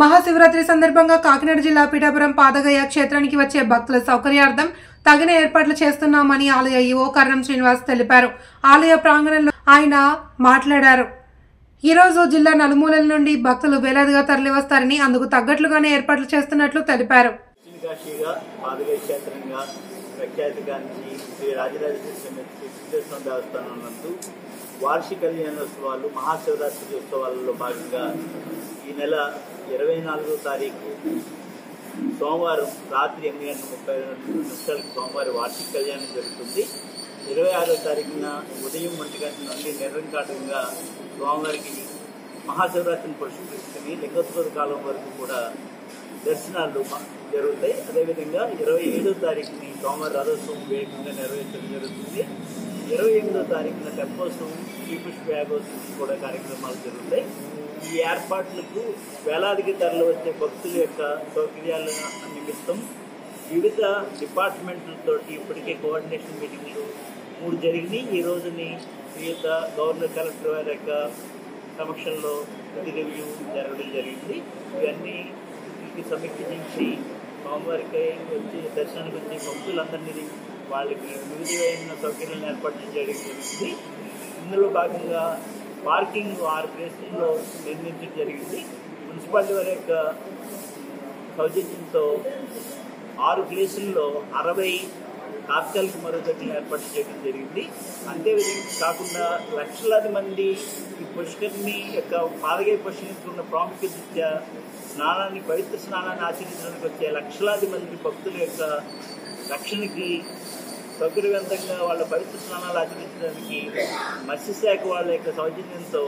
మహాశివరాత్రి సందర్భంగా కాకినాడ జిల్లా పీఠాపురం పాదగయ క్షేత్రానికి వచ్చే భక్తుల సౌకర్యార్థం తగిన ఏర్పాట్లు చేస్తున్నామని ఆలయ ఈవో కర్ణం శ్రీనివాస్ తెలిపారు. ఆలయ ప్రాంగణంలో ఆయన మాట్లాడారు. ఈరోజు జిల్లా నలుమూలల నుండి భక్తులు వేలాదిగా తరలివస్తారని అందుకు తగ్గట్లుగానే ఏర్పాట్లు చేస్తున్నట్లు తెలిపారు. వార్షిక కళ్యాణోత్సవాలు మహాశివరాత్రి ఉత్సవాలలో భాగంగా ఈ నెల 24వ తారీఖు సోమవారం రాత్రి 8:30 సోమవారం వార్షిక కళ్యాణం జరుగుతుంది. 26వ తారీఖున ఉదయం 1 గంటల నుండి నిరంకాటంగా స్వామివారికి మహాశివరాత్రిని పురస్కరించుకుని లింగోద్భవ కాలం వరకు కూడా దర్శనాలు జరుగుతాయి. అదేవిధంగా 27వ తారీఖుని సోమవారం రథోత్సవం వేగంగా నిర్వహించడం జరుగుతుంది. 28వ తారీఖున తెప్పోత్సవం శ్రీపుష్ప యాగోత్సవం కూడా కార్యక్రమాలు జరుగుతాయి. ఈ ఏర్పాట్లకు వేలాదికి తరలి వచ్చే భక్తుల యొక్క సౌకర్యాల నిమిత్తం వివిధ డిపార్ట్మెంట్లతో ఇప్పటికే కోఆర్డినేషన్ మీటింగ్లు 3 జరిగినాయి. ఈ రోజుని వివిధ గవర్నర్ కలెక్టర్ వారి యొక్క సమక్షంలో రివ్యూ జరగడం జరిగింది. ఇవన్నీ సమీక్షించి సోమవారికి వచ్చి దర్శనానికి వచ్చే భక్తులందరినీ వాళ్ళకి వివిధమైన సౌకర్యాలను ఏర్పాటు చేయడం జరిగింది. ఇందులో భాగంగా పార్కింగ్ 6 ప్లేసుల్లో నిర్మించడం జరిగింది. మున్సిపాలిటీ వారి యొక్క సౌజన్యంతో 6 ప్లేసుల్లో 60 తాత్కాలిక మరుగుదొడ్లను ఏర్పాటు చేయడం జరిగింది. అంతేవిధంగా కాకుండా లక్షలాది మంది ఈ పుష్కరిణి యొక్క పాదగయ పుష్కరించుకున్న ప్రాముఖ్యత పవిత్ర స్నానాన్ని ఆచరించడానికి వచ్చే లక్షలాది మంది భక్తుల యొక్క రక్షణకి సౌకర్యవంతంగా వాళ్ళ పవిత్ర స్నానాలు ఆచరించడానికి మత్స్యశాఖ వాళ్ళ యొక్క సౌజన్యంతో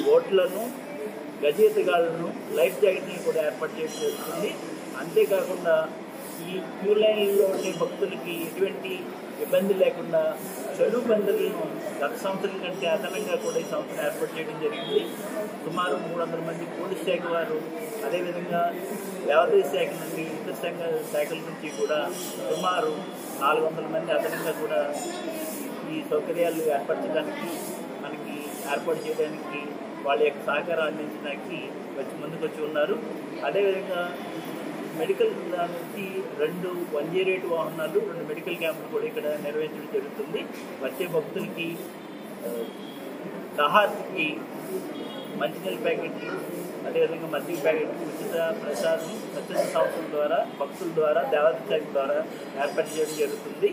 బోట్లను, గజేతగాళ్లను, లైఫ్ జాకెట్లను కూడా ఏర్పాటు చేయడం జరుగుతుంది. అంతేకాకుండా ఈ క్యూ లైన్లో ఉండే భక్తులకి ఎటువంటి ఇబ్బంది లేకుండా చెడు బందర్లను గత సంవత్సరం కంటే అదనంగా కూడా ఈ సంవత్సరం ఏర్పాటు చేయడం జరిగింది. సుమారు 300 మంది పోలీస్ శాఖ వారు, అదేవిధంగా దేవాదాయ శాఖ నుండి ఇతర శాఖల నుంచి కూడా సుమారు 400 మంది అదనంగా కూడా ఈ సౌకర్యాలు ఏర్పరచడానికి ఏర్పాటు చేయడానికి వాళ్ళ యొక్క సహకారం అందించడానికి ముందుకొచ్చి ఉన్నారు. అదేవిధంగా మెడికల్ నుంచి 2 108 వాహనాలు, 2 మెడికల్ క్యాంపులు కూడా ఇక్కడ నిర్వహించడం జరుగుతుంది. వచ్చే భక్తులకి సహార్కి మంచినీళ్ళ ప్యాకెట్లు, అదేవిధంగా మద్యం ప్యాకెట్లు ఉచిత ప్రసాదం స్వచ్ఛంద సంస్థల ద్వారా, భక్తుల ద్వారా, దేవాదాయ శాఖ ద్వారా ఏర్పాటు చేయడం జరుగుతుంది.